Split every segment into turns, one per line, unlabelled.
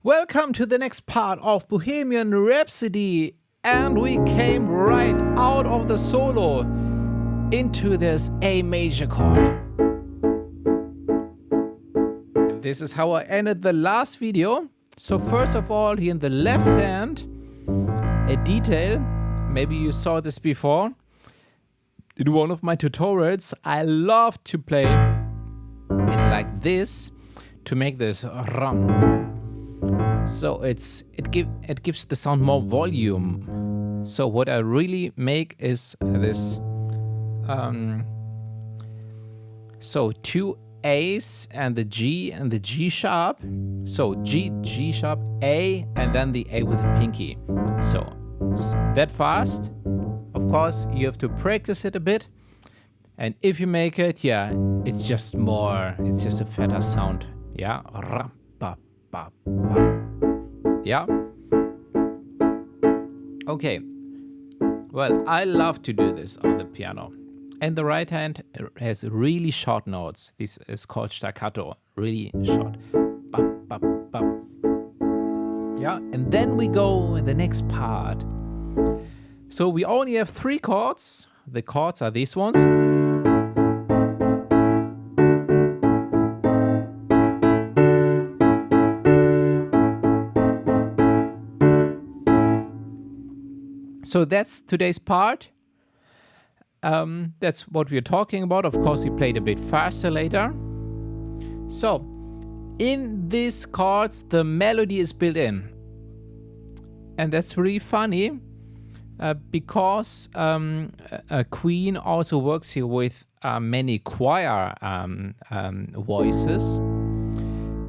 Welcome to the next part of Bohemian Rhapsody, and we came right out of the solo into this A major chord. This is how I ended the last video. So first of all, here in the left hand, a detail, maybe you saw this before. In one of my tutorials, I love to play it like this to make this rum. So it gives the sound more volume. So what I really make is this. So two A's and the G sharp. So G sharp, A, and then the A with the pinky. So that fast. Of course, you have to practice it a bit. And if you make it, yeah, it's just a fatter sound. Yeah. Yeah. Okay. Well, I love to do this on the piano. And the right hand has really short notes. This is called staccato. Really short. Yeah. And then we go in the next part. So we only have 3 chords. The chords are these ones. So that's today's part. That's what we're talking about. Of course, we played a bit faster later. So, in these chords, the melody is built in. And that's really funny because Queen also works here with many choir voices.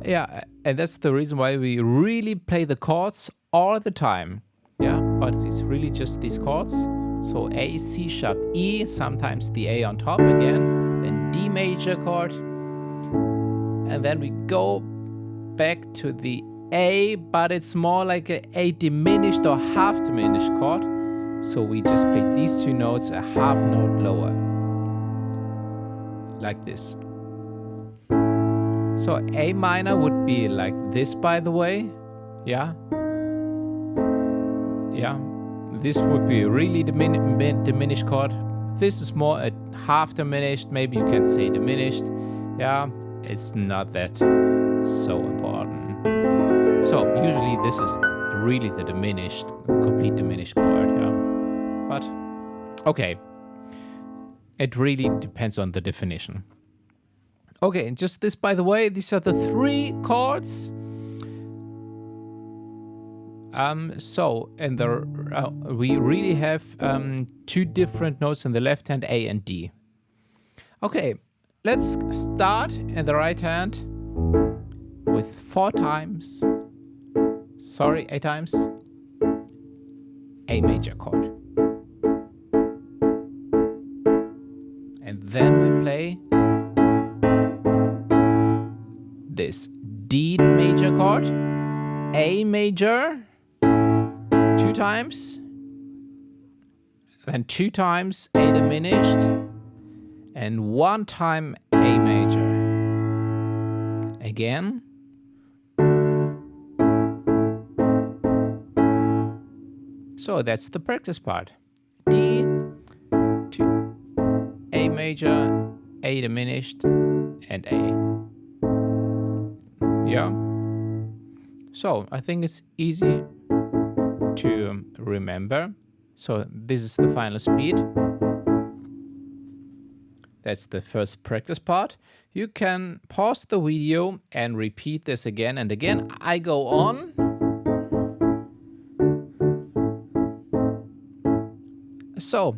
Yeah, and that's the reason why we really play the chords all the time. Yeah, but it's really just these chords. So A, C sharp, E, sometimes the A on top again, then D major chord. And then we go back to the A, but it's more like a diminished or half diminished chord. So we just play these 2 notes a half note lower. Like this. So A minor would be like this, by the way. Yeah. Yeah, this would be a really diminished chord. This is more a half diminished, maybe you can say diminished. Yeah, it's not that so important. So usually this is really the complete diminished chord. Yeah, but okay, it really depends on the definition. Okay, and just this, by the way, these are the 3 chords. So in the we really have 2 different notes in the left hand, A and D. Okay, let's start in the right hand with 8 times A major chord. And then we play this D major chord, A major, 2 times, then 2 times A diminished, and 1 time A major. Again. So that's the practice part. D, 2, A major, A diminished, and A. Yeah. So I think it's easy to remember. So this is the final speed. That's the first practice part. You can pause the video and repeat this again and again. I go on. So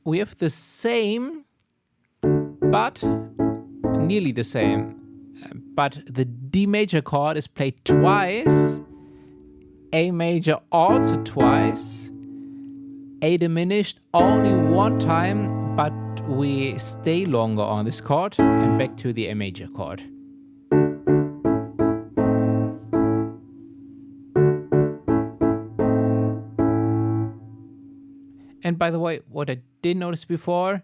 we have the same, but nearly the same. But the D major chord is played twice. A major also twice, A diminished only 1 time, but we stay longer on this chord and back to the A major chord. And by the way, what I did notice before,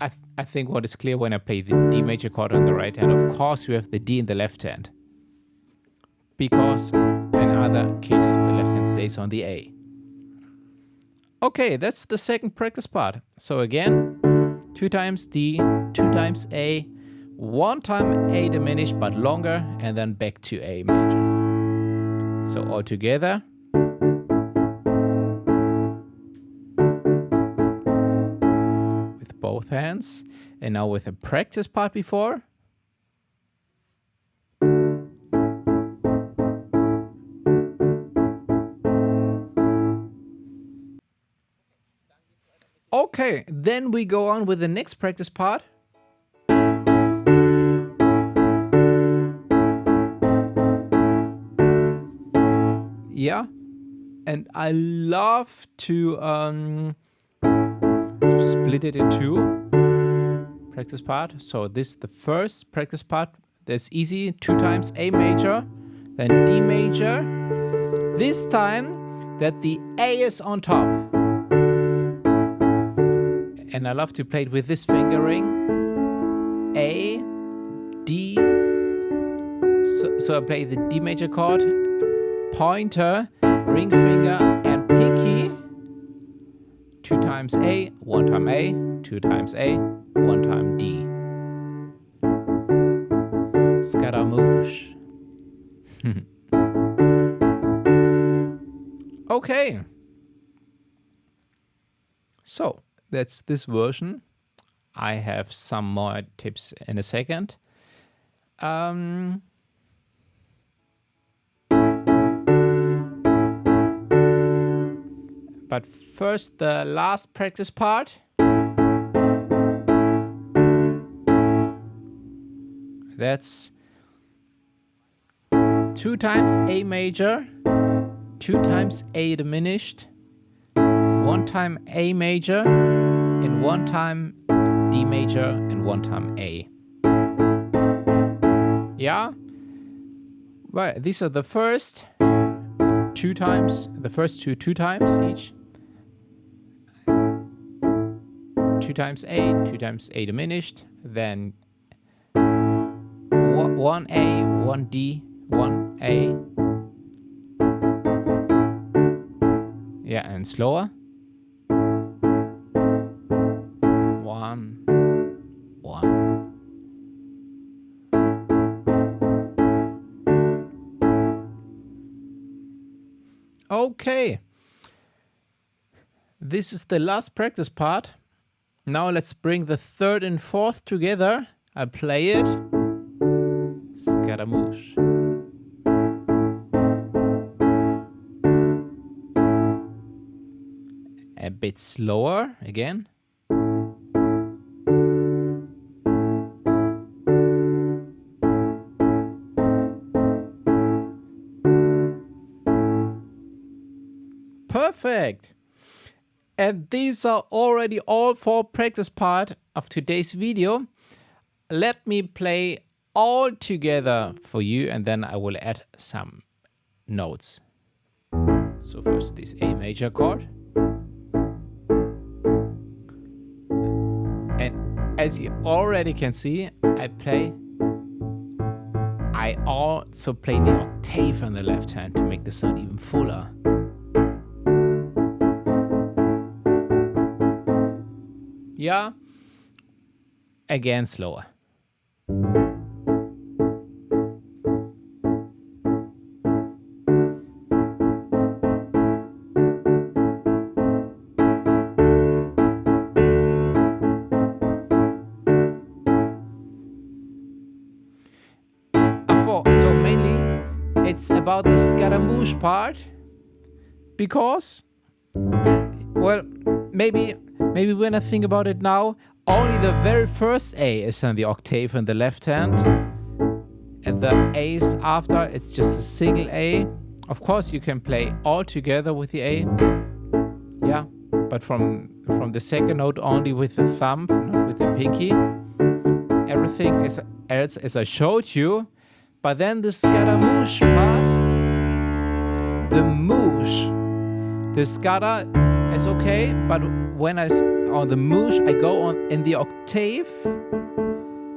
I think what is clear when I play the D major chord on the right hand, of course we have the D in the left hand. because in other cases the left hand stays on the A. Okay, that's the second practice part. So again, 2 times D, 2 times A, 1 time A diminished but longer, and then back to A major. So all together. With both hands. And now with the practice part before. Okay, then we go on with the next practice part. Yeah, and I love to split it in 2 practice part. So this is the first practice part. That's easy. 2 times A major, then D major. This time that the A is on top. And I love to play it with this fingering. A, D. So I play the D major chord, pointer, ring finger, and pinky. 2 times A, 1 time A, 2 times A, 1 time D. Scaramouche. Okay. So that's this version. I have some more tips in a second. But first, the last practice part. That's 2 times A major, 2 times A diminished, 1 time A major, and 1 time D major, and 1 time A. Yeah? Well, these are the first 2 times, the first 2 times each. 2 times A, 2 times A diminished, then 1 A, 1 D, 1 A. Yeah, and slower. 1, 1. Okay. This is the last practice part. Now let's bring the third and fourth together. I play it. Scaramouche. A bit slower again. Perfect. And these are already all 4 practice parts of today's video. Let me play all together for you, and then I will add some notes. So first this A major chord. And as you already can see, I also play the octave on the left hand to make the sound even fuller. Yeah, again slower. So mainly it's about the Scaramouche part, because, well, maybe when I think about it now, only the very first A is on the octave in the left hand, and the A's after, it's just a single A. Of course you can play all together with the A, yeah, but from the second note only with the thumb, not with the pinky. Everything else as I showed you. But then the Scaramouche part, the moosh, the scada is okay, but when on the moosh, I go on in the octave,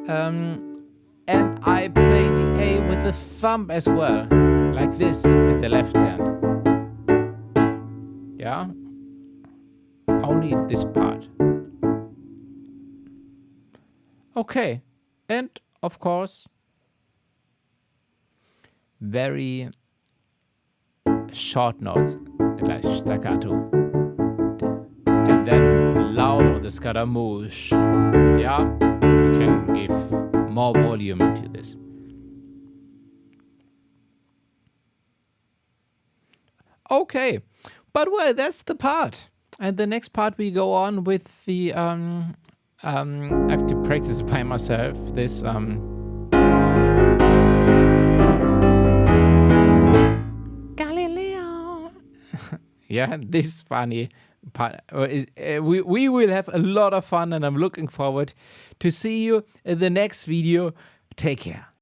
and I play the A with the thumb as well. like this in the left hand. Yeah, only this part. Okay, and of course, very short notes like staccato, and then loud on the Scaramouche. Yeah, we can give more volume into this. Okay, but well, that's the part. And the next part we go on with the I have to practice by myself this Galileo. Yeah, this is funny part. We will have a lot of fun, and I'm looking forward to see you in the next video. Take care.